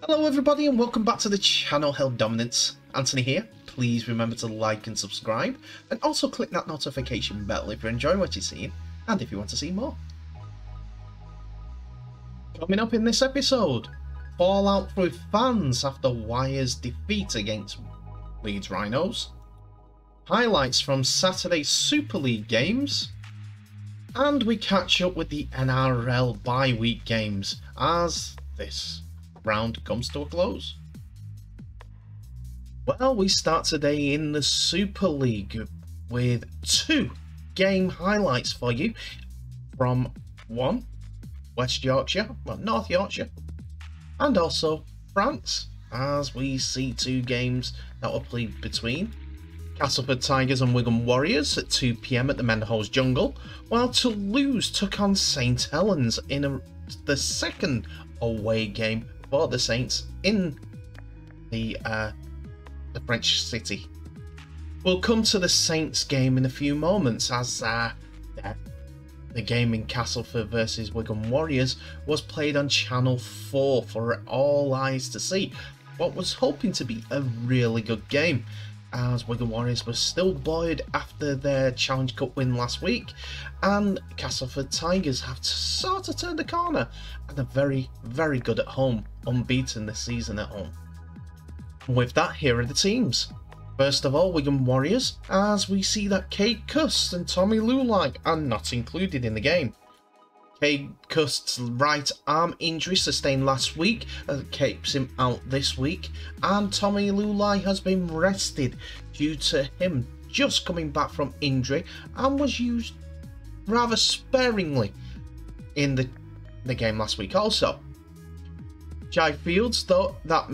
Hello everybody and welcome back to the channel Held Dominance. Anthony here. Please remember to like and subscribe and also click that notification bell if you're enjoying what you're seeing and if you want to see more. Coming up in this episode, fallout with fans after Wire's defeat against Leeds Rhinos, highlights from Saturday's Super League games, and we catch up with the NRL bye-week games as this round comes to a close. Well, we start today in the Super League with two game highlights for you from one, West Yorkshire, well, North Yorkshire, and also France, as we see two games that were played between Castleford Tigers and Wigan Warriors at 2 PM at the Mendenhall's Jungle, while Toulouse took on St Helens in the second away game for the Saints in the French city. We'll come to the Saints game in a few moments, as the game in Castleford versus Wigan Warriors was played on Channel 4 for all eyes to see. What was hoping to be a really good game, as Wigan Warriors were still buoyed after their Challenge Cup win last week, and Castleford Tigers have sort of turned the corner and are very, very good at home, unbeaten this season at home. With that, here are the teams. First of all, Wigan Warriors, as we see that Cade Cust and Tommy Lulai are not included in the game. Cade Cust's right arm injury sustained last week keeps him out this week, and Tommy Lulai has been rested due to him just coming back from injury and was used rather sparingly in the game last week also. Jai Fields, though, that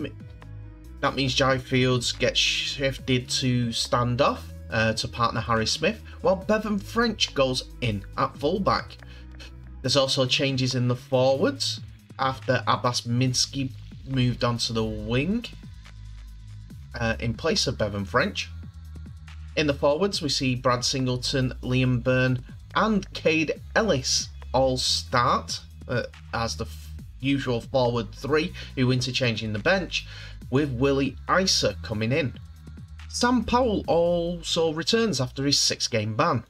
means Jai Fields gets shifted to standoff to partner Harry Smith, while Bevan French goes in at fullback. There's also changes in the forwards after Abbas Minsky moved onto the wing in place of Bevan French. In the forwards, we see Brad Singleton, Liam Byrne and Cade Ellis all start as the usual forward three, who interchange in the bench, with Willie Isa coming in. Sam Powell also returns after his 6-game ban.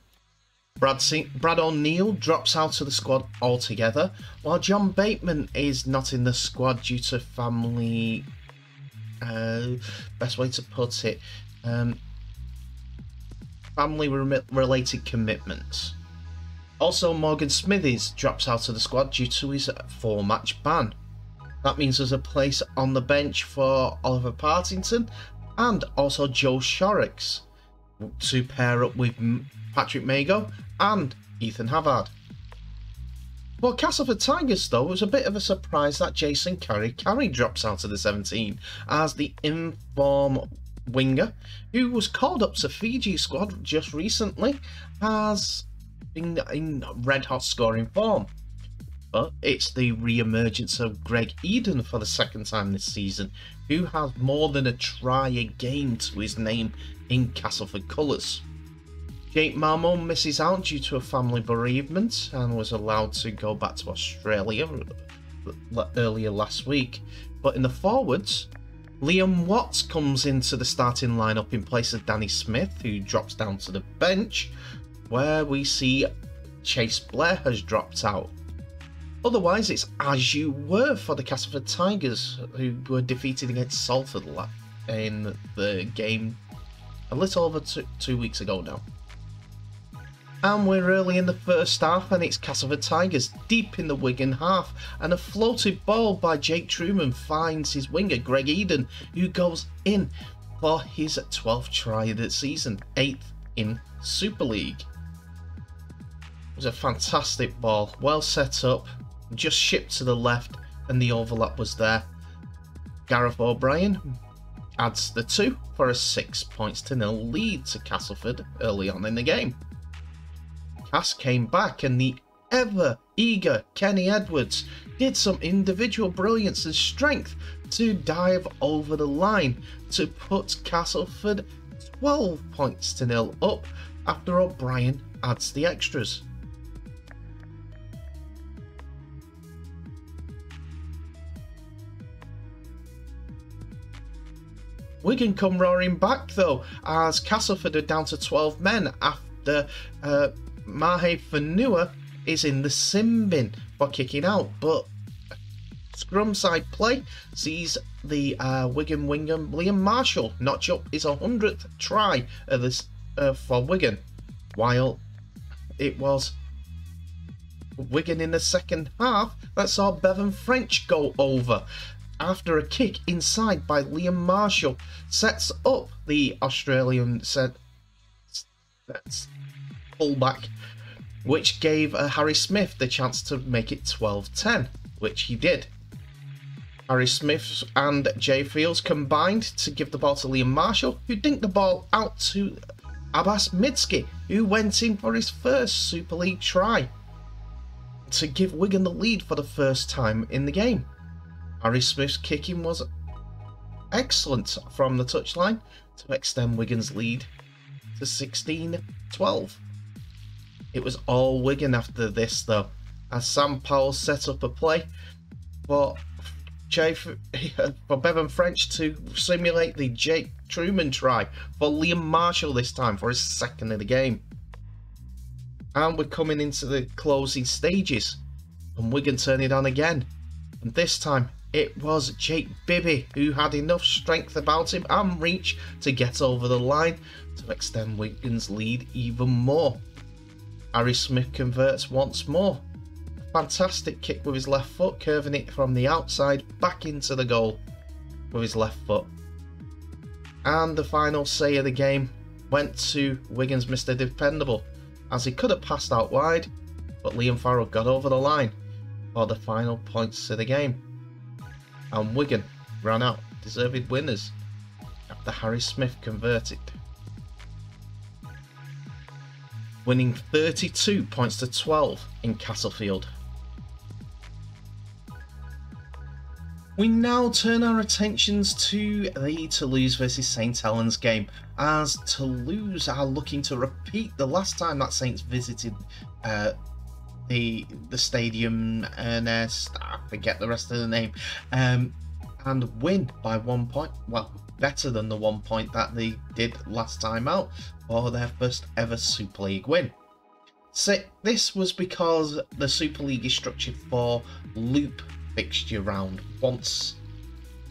Brad O'Neill drops out of the squad altogether, while John Bateman is not in the squad due to family, best way to put it, family-related commitments. Also, Morgan Smithies drops out of the squad due to his 4-match ban. That means there's a place on the bench for Oliver Partington and also Joe Shorrocks to pair up with Patrick Mago and Ethan Havard. For Castleford Tigers, though, it was a bit of a surprise that Jason Carey drops out of the 17 as the inform winger, who was called up to Fiji squad just recently, has been in red-hot scoring form. But it's the re-emergence of Greg Eden for the second time this season, who has more than a try a game to his name in Castleford colours. Jake Marmon misses out due to a family bereavement and was allowed to go back to Australia earlier last week. But in the forwards, Liam Watts comes into the starting lineup in place of Danny Smith, who drops down to the bench, where we see Chase Blair has dropped out. Otherwise, it's as you were for the Castleford Tigers, who were defeated against Salford in the game a little over 2 weeks ago now. And we're early in the first half, and it's Castleford Tigers deep in the Wigan half, and a floated ball by Jake Truman finds his winger Greg Eden, who goes in for his 12th try of the season, 8th in Super League. It was a fantastic ball, well set up, just shipped to the left, and the overlap was there. Gareth O'Brien adds the 2 for a 6-0 lead to Castleford early on in the game. Cass came back, and the ever-eager Kenny Edwards did some individual brilliance and strength to dive over the line to put Castleford 12-0 up after O'Brien adds the extras. Wigan come roaring back though, as Castleford are down to 12 men after Mahe Fanua is in the sin bin for kicking out, but scrum side play sees the Wigan winger Liam Marshall notch up his 100th try of this, for Wigan, while it was Wigan in the second half that saw Bevan French go over after a kick inside by Liam Marshall sets up the Australian fullback, which gave Harry Smith the chance to make it 12-10, which he did. Harry Smith and Jay Fields combined to give the ball to Liam Marshall, who dinked the ball out to Abbas Midski, who went in for his first Super League try to give Wigan the lead for the first time in the game. Harry Smith's kicking was excellent from the touchline to extend Wigan's lead to 16-12. It was all Wigan after this though, as Sam Powell set up a play for Bevan French to simulate the Jake Truman try for Liam Marshall, this time for his second of the game. And we're coming into the closing stages, and Wigan turn it on again, and this time it was Jake Bibby who had enough strength about him and reach to get over the line to extend Wigan's lead even more. Harry Smith converts once more. A fantastic kick with his left foot, curving it from the outside back into the goal with his left foot. And the final say of the game went to Wigan's Mr. Dependable, as he could have passed out wide, but Liam Farrell got over the line for the final points of the game. And Wigan ran out deserved winners after Harry Smith converted, winning 32 points to 12 in Castleford. We now turn our attentions to the Toulouse versus St Helens game, as Toulouse are looking to repeat the last time that Saints visited the stadium, Ernest, I forget the rest of the name, and win by 1 point. Well, better than the 1 point that they did last time out for their first ever Super League win. So this was because the Super League is structured for loop fixture round, once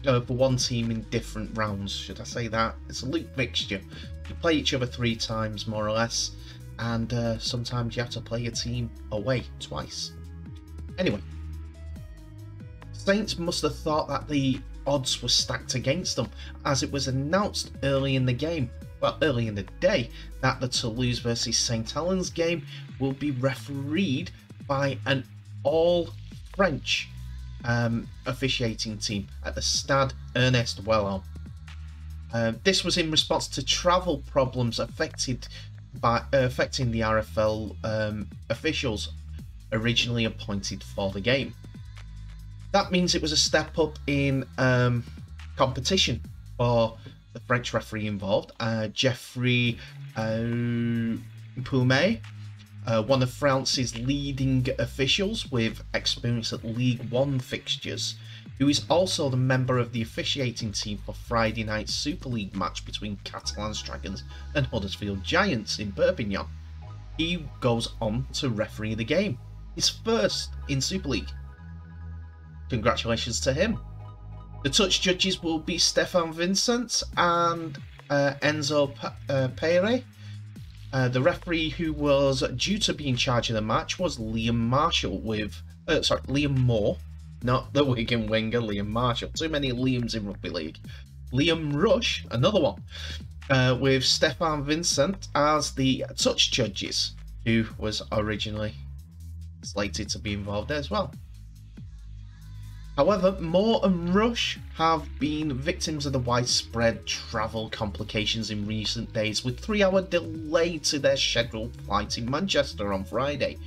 for one team in different rounds, should I say that? It's a loop fixture. You play each other 3 times more or less, and sometimes you have to play a team away twice. Anyway, Saints must have thought that the odds were stacked against them, as it was announced early in the game, well, early in the day, that the Toulouse versus St Helens game will be refereed by an all-French officiating team at the Stade Ernest Wellon. This was in response to travel problems affecting the RFL officials originally appointed for the game. That means it was a step up in competition for the French referee involved, Geoffrey Poumet, one of France's leading officials with experience at League One fixtures, who is also the member of the officiating team for Friday night's Super League match between Catalans Dragons and Huddersfield Giants in Perpignan. He goes on to referee the game, his first in Super League. Congratulations to him. The touch judges will be Stefan Vincent and Enzo Peire. The referee who was due to be in charge of the match was Liam Marshall with, Liam Moore, not the Wigan winger, Liam Marshall. Too many Liams in rugby league. Liam Rush, another one, with Stefan Vincent as the touch judges, who was originally slated to be involved as well. However, Moore and Rush have been victims of the widespread travel complications in recent days, with 3-hour delay to their scheduled flight in Manchester on Friday,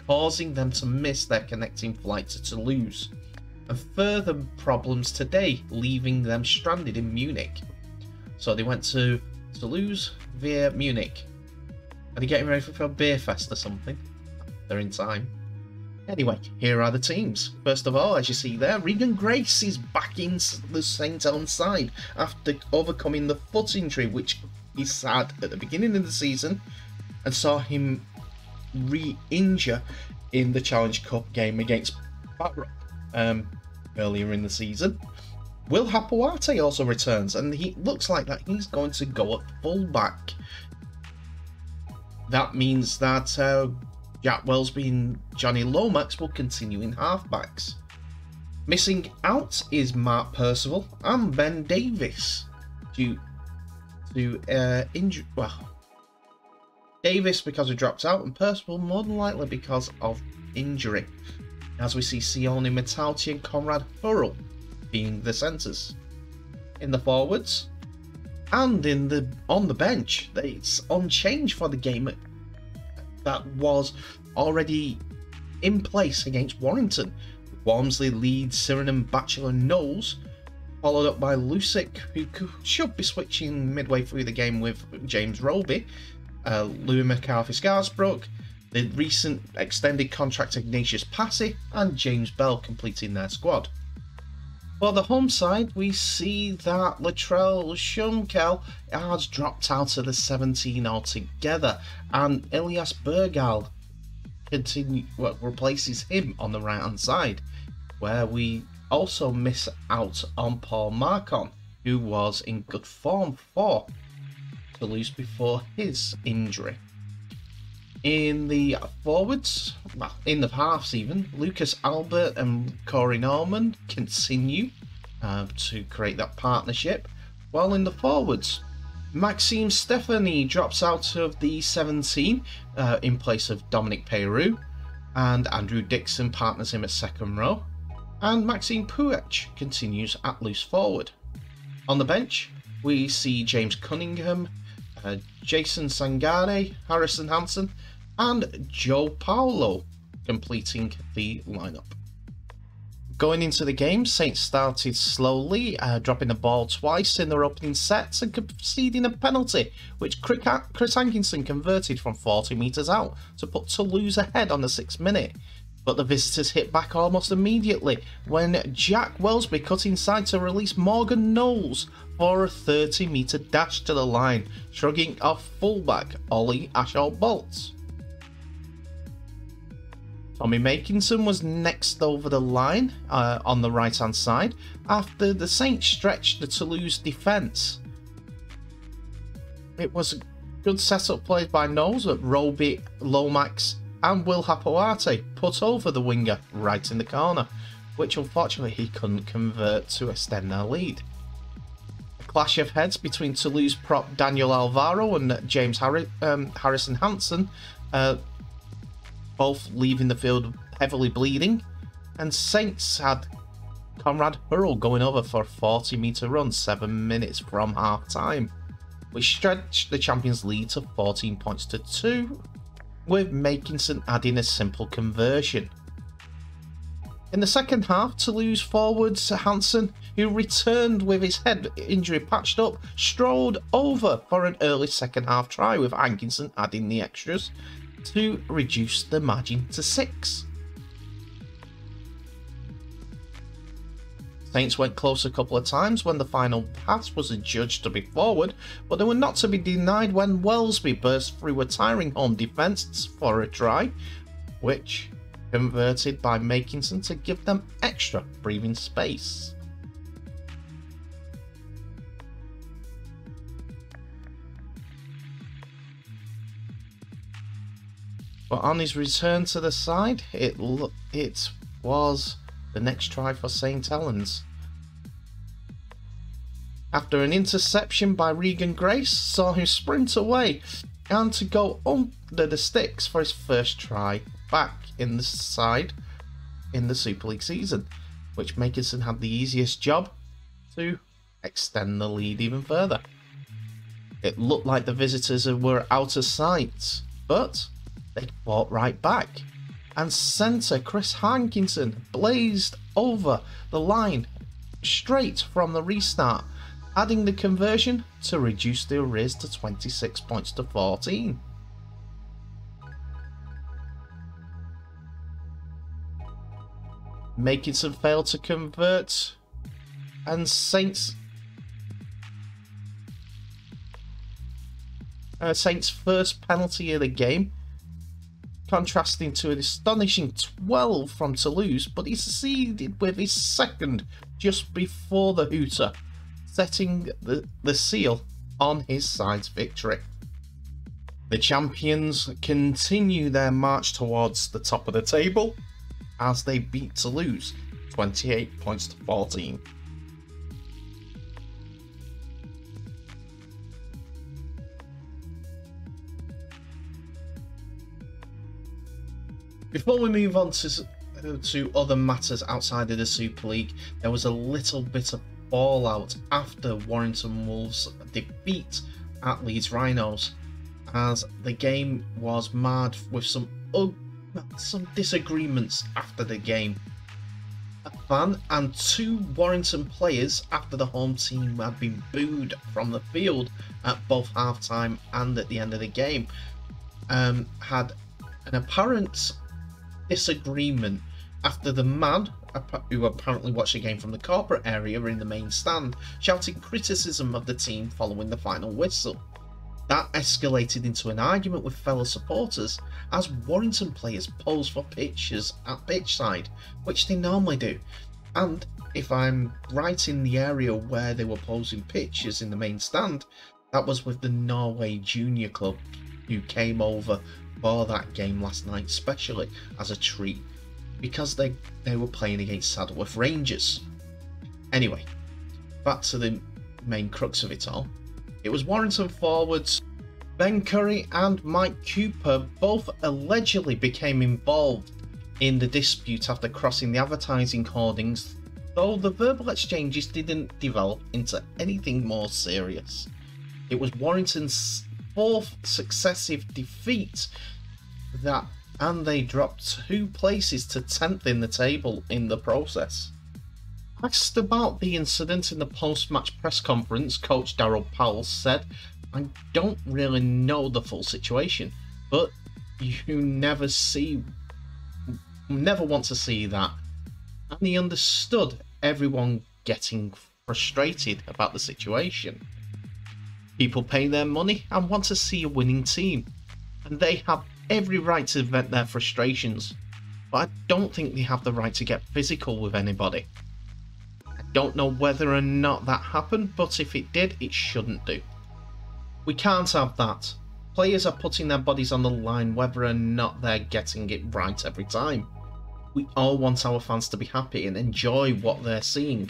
causing them to miss their connecting flight to Toulouse, and further problems today, leaving them stranded in Munich. So they went to Toulouse via Munich. Are they getting ready for a beer fest or something? They're in time. Anyway, here are the teams. First of all, as you see there, Regan Grace is back in the St Helens side after overcoming the foot injury which he had at the beginning of the season and saw him re-injure in the Challenge Cup game against Barrow earlier in the season. Will Hapawate also returns, and he looks like that he's going to go at fullback. That means that Jack Welsby and Johnny Lomax will continue in halfbacks. Missing out is Mark Percival and Ben Davis due to injury. Well, Davis because he dropped out, and Percival more than likely because of injury. As we see Sione Matauti and Conrad Hurrell being the centres. In the forwards and on the bench, it's on change for the game that was already in place against Warrington. Walmsley, Leeds, Sirenham, Batchelor, Knowles, followed up by Lusick, who should be switching midway through the game with James Roby, Louis McCarthy-Scarsbrook, the recent extended contract Ignatius Passy, and James Bell completing their squad. For the home side, we see that Latrell Shumkel has dropped out of the 17 altogether, and Elias Bergal replaces him on the right hand side, where we also miss out on Paul Marcon, who was in good form for Toulouse before his injury. In the forwards, well, in the halves even, Lucas Albert and Corey Norman continue to create that partnership, while in the forwards, Maxime Stephanie drops out of the 17 in place of Dominic Peyrou, and Andrew Dixon partners him at second row, and Maxime Puech continues at loose forward. On the bench, we see James Cunningham, Jason Sangare, Harrison Hansen, and Joe Paulo completing the lineup. Going into the game, Saints started slowly, dropping the ball twice in their opening sets and conceding a penalty, which Chris Hankinson converted from 40 metres out to put Toulouse ahead on the 6th minute. But the visitors hit back almost immediately when Jack Welsby cut inside to release Morgan Knowles for a 30-metre dash to the line, shrugging off fullback Ollie Ashall-Bolt. Tommy Makinson was next over the line on the right hand side after the Saints stretched the Toulouse defence. It was a good setup played by Knowles, but Roby, Lomax and Will Hapawate put over the winger right in the corner, which unfortunately he couldn't convert to extend their lead. A clash of heads between Toulouse prop Daniel Alvaro and James Harrison Hansen, both leaving the field heavily bleeding, and Saints had Conrad Hurrell going over for a 40-metre run 7 minutes from half time, which stretched the champions' lead to 14 points to 2, with Makinson adding a simple conversion. In the second half, Toulouse forwards Hansen, who returned with his head injury patched up, strolled over for an early second half try, with Hankinson adding the extras to reduce the margin to 6. Saints went close a couple of times when the final pass was adjudged to be forward, but they were not to be denied when Welsby burst through a tiring home defence for a try, which converted by Makinson to give them extra breathing space. But on his return to the side, it was the next try for St Helens. After an interception by Regan Grace, saw him sprint away and to go under the sticks for his first try back in the side in the Super League season, which Makinson had the easiest job to extend the lead even further. It looked like the visitors were out of sight, but they fought right back, and centre Chris Hankinson blazed over the line straight from the restart, adding the conversion to reduce the arrears to 26 points to 14. Makinson failed to convert, and Saints' first penalty of the game, contrasting to an astonishing 12 from Toulouse, but he succeeded with his second just before the hooter, setting the seal on his side's victory. The champions continue their march towards the top of the table as they beat Toulouse 28 points to 14. Before we move on to other matters outside of the Super League, there was a little bit of fallout after Warrington Wolves' defeat at Leeds Rhinos, as the game was marred with some disagreements after the game. A fan and two Warrington players, after the home team had been booed from the field at both half-time and at the end of the game, had an apparent disagreement after the man, who apparently watched the game from the corporate area in the main stand, shouted criticism of the team following the final whistle. That escalated into an argument with fellow supporters as Warrington players posed for pictures at pitchside, which they normally do. And if I'm right in the area where they were posing pictures in the main stand, that was with the Norway Junior Club, who came over for that game last night, especially as a treat, because they were playing against Saddleworth Rangers. Anyway, back to the main crux of it all. It was Warrington forwards Ben Curry and Mike Cooper both allegedly became involved in the dispute after crossing the advertising hoardings, though the verbal exchanges didn't develop into anything more serious. It was Warrington's fourth successive defeat, and they dropped 2 places to 10th in the table in the process. Asked about the incident in the post-match press conference, coach Darryl Powell said, "I don't really know the full situation, but you never want to see that." And he understood everyone getting frustrated about the situation. People pay their money and want to see a winning team, and they have every right to vent their frustrations, but I don't think they have the right to get physical with anybody. I don't know whether or not that happened, but if it did, it shouldn't do. We can't have that. Players are putting their bodies on the line whether or not they're getting it right every time. We all want our fans to be happy and enjoy what they're seeing.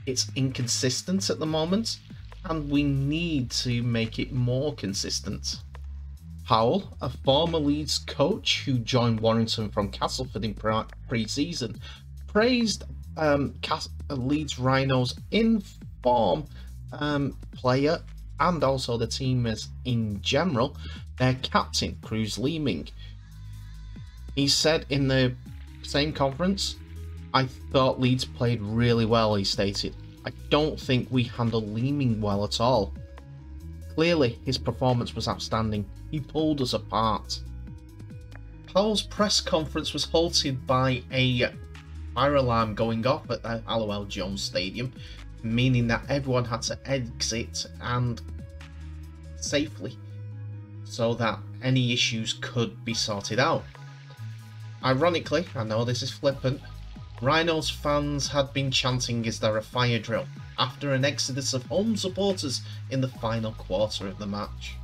It's inconsistent at the moment, and we need to make it more consistent. Powell, a former Leeds coach who joined Warrington from Castleford in pre-season, praised Leeds Rhinos' in-form player and also the team as in general, their captain, Cruz Leeming. He said in the same conference, "I thought Leeds played really well," he stated. "I don't think we handled Leeming well at all. Clearly, his performance was outstanding. He pulled us apart." Powell's press conference was halted by a fire alarm going off at the Hallowell Jones Stadium, meaning that everyone had to exit and safely so that any issues could be sorted out. Ironically, I know this is flippant, Rhinos fans had been chanting "Is there a fire drill?" after an exodus of home supporters in the final quarter of the match.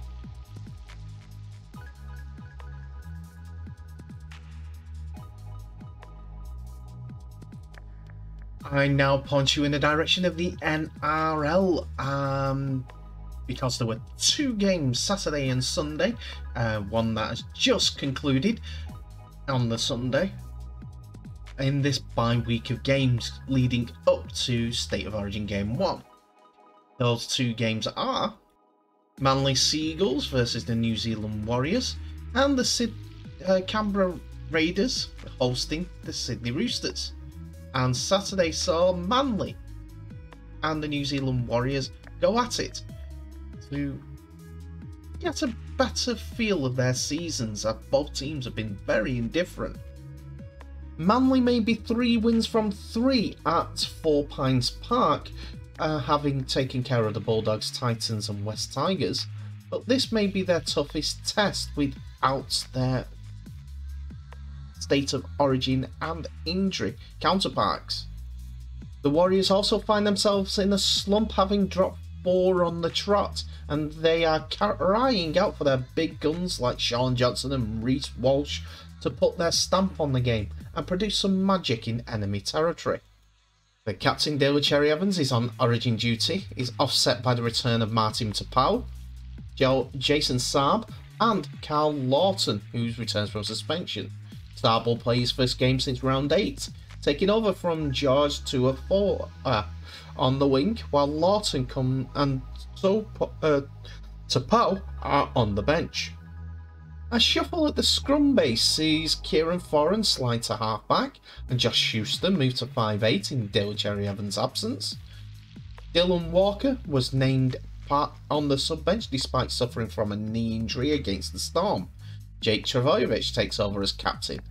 I now point you in the direction of the NRL, because there were 2 games, Saturday and Sunday, one that has just concluded on the Sunday, in this bye-week of games leading up to State of Origin Game 1. Those 2 games are Manly Seagulls versus the New Zealand Warriors, and the Canberra Raiders hosting the Sydney Roosters. And Saturday saw Manly and the New Zealand Warriors go at it to get a better feel of their seasons, as both teams have been very indifferent. Manly may be 3 wins from 3 at 4 Pines Park, having taken care of the Bulldogs, Titans and West Tigers, but this may be their toughest test without their state of origin and injury counterparts. The Warriors also find themselves in a slump, having dropped 4 on the trot, and they are crying out for their big guns like Sean Johnson and Reece Walsh to put their stamp on the game and produce some magic in enemy territory. The captain Daly Cherry Evans is on origin duty, is offset by the return of Martin Tapau, Jason Saab and Carl Lawton, who returns from suspension. Saab will play his first game since round 8, taking over from George Tuafoa on the wing, while Lawton Tapau are on the bench. A shuffle at the scrum base sees Kieran Foran slide to halfback and Josh Schuster move to 5'8" in Dale Cherry Evans' absence. Dylan Walker was named part on the sub-bench despite suffering from a knee injury against the Storm. Jake Travojevic takes over as captain.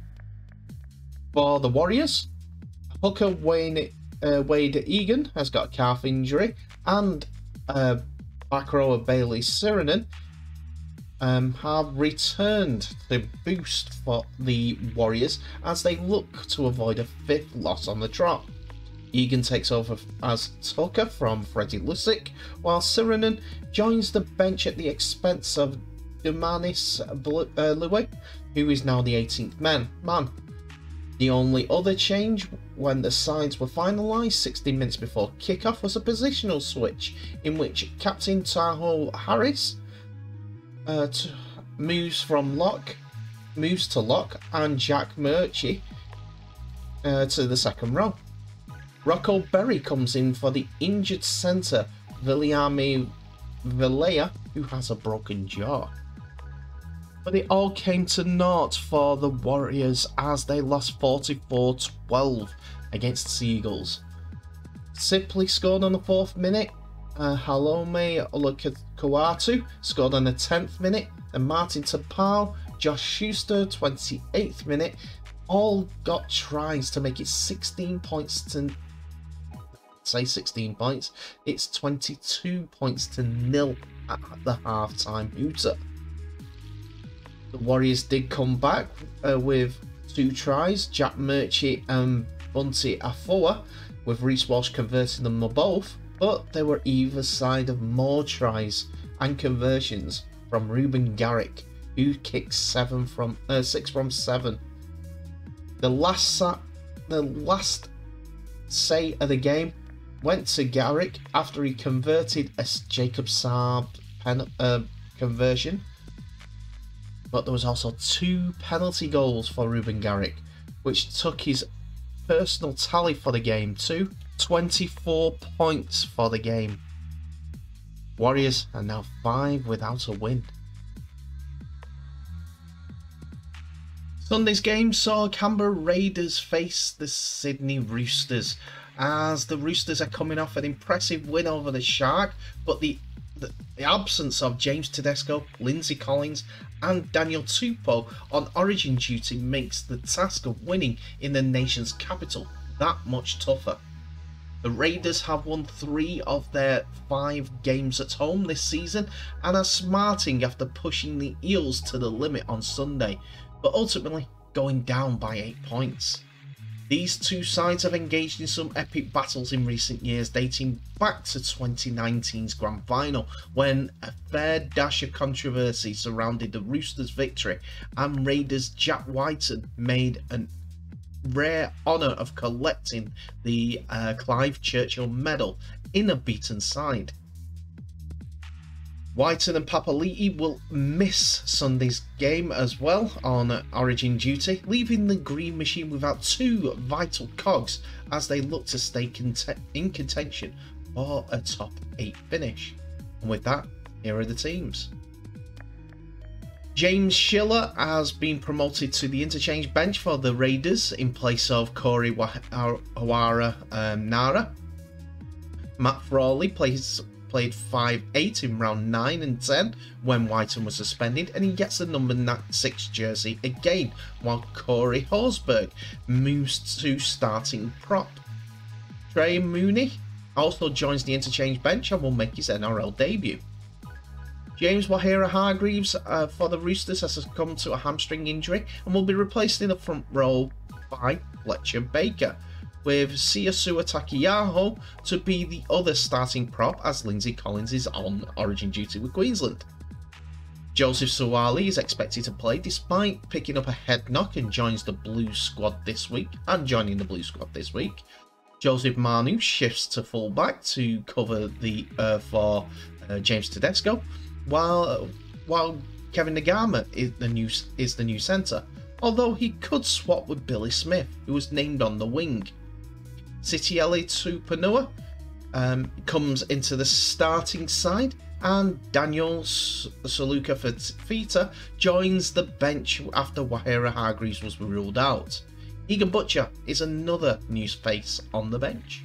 For the Warriors, hooker Wade Egan has got a calf injury, and back rower Bailey Sirenen have returned to boost for the Warriors as they look to avoid a 5th loss on the trot. Egan takes over as Tucker from Freddie Lusick, while Sirenen joins the bench at the expense of Dumanis Louis, who is now the 18th man. The only other change when the sides were finalised 60 minutes before kick-off was a positional switch in which Captain Tahoe Harris moves to lock, and Jack Murchie to the second row. Rocco Berry comes in for the injured centre Viliame Vilea, who has a broken jaw. But it all came to naught for the Warriors as they lost 44-12 against Seagulls. Sipley scored on the 4th minute, Halome Olukawatu scored on the 10th minute, and Martin Tapau, Josh Schuster 28th minute all got tries to make it 16 points to... say 16 points, it's 22 points to 0 at the half-time hooter. The Warriors did come back with 2 tries, Jack Murchie and Bunty Afoa, with Reece Walsh converting them both, but they were either side of more tries and conversions from Ruben Garrick, who kicked 6 from 7. The last say of the game went to Garrick after he converted a Jacob Saab conversion, but there was also 2 penalty goals for Ruben Garrick, which took his personal tally for the game to 24 points for the game. Warriors are now 5 without a win. Sunday's game saw Canberra Raiders face the Sydney Roosters, as the Roosters are coming off an impressive win over the Shark, but the absence of James Tedesco, Lindsay Collins and Daniel Tupou on origin duty makes the task of winning in the nation's capital that much tougher. The Raiders have won 3 of their 5 games at home this season and are smarting after pushing the Eels to the limit on Sunday, but ultimately going down by 8 points. These 2 sides have engaged in some epic battles in recent years, dating back to 2019's Grand Final, when a fair dash of controversy surrounded the Roosters' victory, and Raiders' Jack Whiten made a rare honour of collecting the Clive Churchill Medal in a beaten side. Whiten and Papali'i will miss Sunday's game as well on origin duty, leaving the Green Machine without 2 vital cogs as they look to stay in contention for a top 8 finish. And with that, here are the teams. James Schiller has been promoted to the interchange bench for the Raiders in place of Corey Hawara Nara. Matt Frawley plays played 5-8 in round 9 and 10 when Whiten was suspended, and he gets the number 6 jersey again, while Corey Horsburgh moves to starting prop. Trey Mooney also joins the interchange bench and will make his NRL debut. James Waheera-Hargreaves for the Roosters has succumbed to a hamstring injury and will be replaced in the front row by Fletcher Baker, with Siasua Takiyaho to be the other starting prop as Lindsay Collins is on Origin duty with Queensland. Joseph Suwali is expected to play despite picking up a head knock and joins the Blues squad this week. Joseph Manu shifts to fullback to cover for James Tedesco, while Kevin Nagama is the new centre, although he could swap with Billy Smith, who was named on the wing. Sitiele Tupanua comes into the starting side, and Daniel Saluka Fita joins the bench after Waheera-Hargreaves was ruled out. Egan Butcher is another new face on the bench.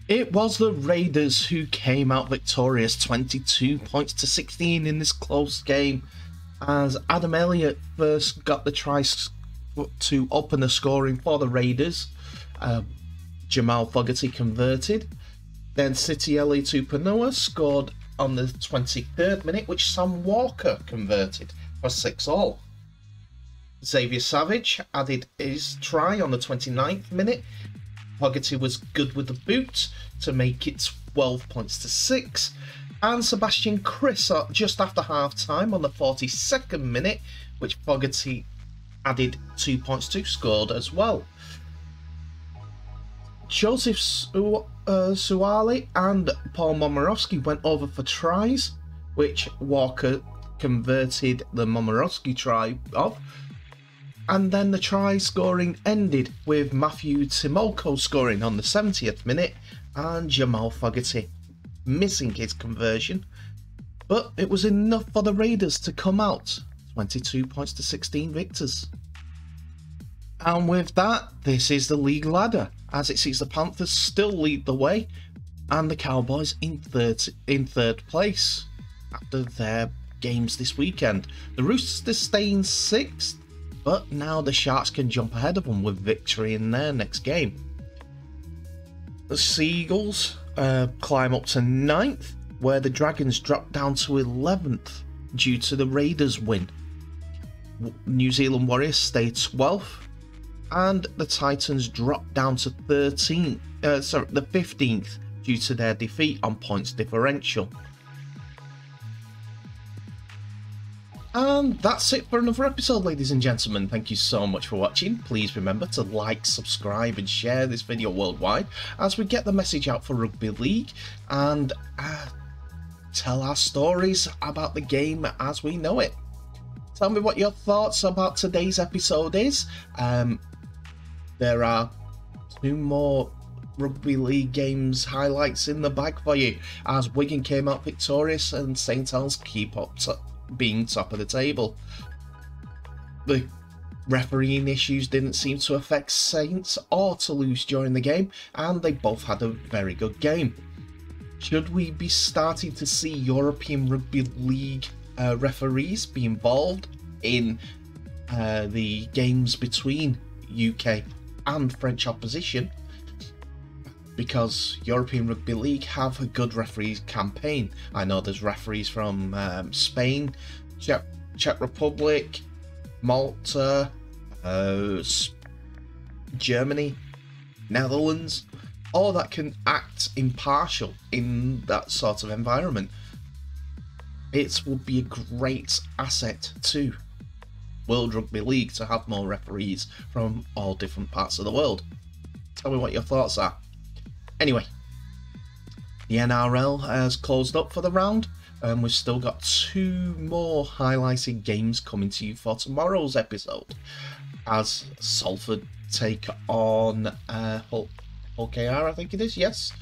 It was the Raiders who came out victorious 22 points to 16 in this close game, as Adam Elliott first got the try to open the scoring for the Raiders. Jamal Fogarty converted. Then Sitiele Tupanua scored on the 23rd minute, which Sam Walker converted for 6-all. Xavier Savage added his try on the 29th minute. Fogarty was good with the boot to make it 12 points to 6. And Sebastian Chris just after half time on the 42nd minute, which Fogarty added 2 points to, scored as well. Joseph Suwali and Paul Momorowski went over for tries, which Walker converted the Momorowski try of. And then the try scoring ended with Matthew Timolko scoring on the 70th minute and Jamal Fogarty missing his conversion. But it was enough for the Raiders to come out 22 points to 16 victors. And with that, this is the league ladder, as it sees the Panthers still lead the way and the Cowboys in third place after their games this weekend. The Roosters stay in 6th, but now the Sharks can jump ahead of them with victory in their next game. The Seagulls climb up to 9th, where the Dragons drop down to 11th due to the Raiders win. New Zealand Warriors stay 12th, and the Titans drop down to the 15th due to their defeat on points differential. And that's it for another episode, ladies and gentlemen. Thank you so much for watching. Please remember to like, subscribe and share this video worldwide as we get the message out for Rugby League and tell our stories about the game as we know it. Tell me what your thoughts about today's episode is. There are 2 more Rugby League games highlights in the bag for you, as Wigan came out victorious and St Helens keep up being top of the table. The refereeing issues didn't seem to affect Saints or Toulouse during the game, and they both had a very good game. Should we be starting to see European Rugby League referees be involved in the games between UK and French opposition? Because European Rugby League have a good referees campaign. I know there's referees from Spain, Czech Republic, Malta, Germany, Netherlands, all that can act impartial in that sort of environment. It would be a great asset to World Rugby League to have more referees from all different parts of the world. Tell me what your thoughts are. Anyway, the NRL has closed up for the round, and we've still got 2 more highlighted games coming to you for tomorrow's episode, as Salford take on Hull KR, I think it is, yes.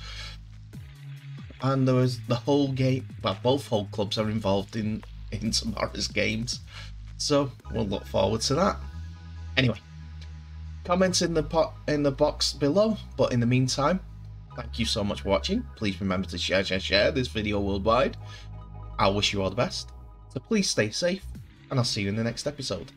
And there was the Hull game, well, both Hull clubs are involved in tomorrow's games, so we'll look forward to that. Anyway, comments in the box below, but in the meantime, Thank you so much for watching. Please remember to share this video worldwide. I'll wish you all the best. So please stay safe, and I'll see you in the next episode.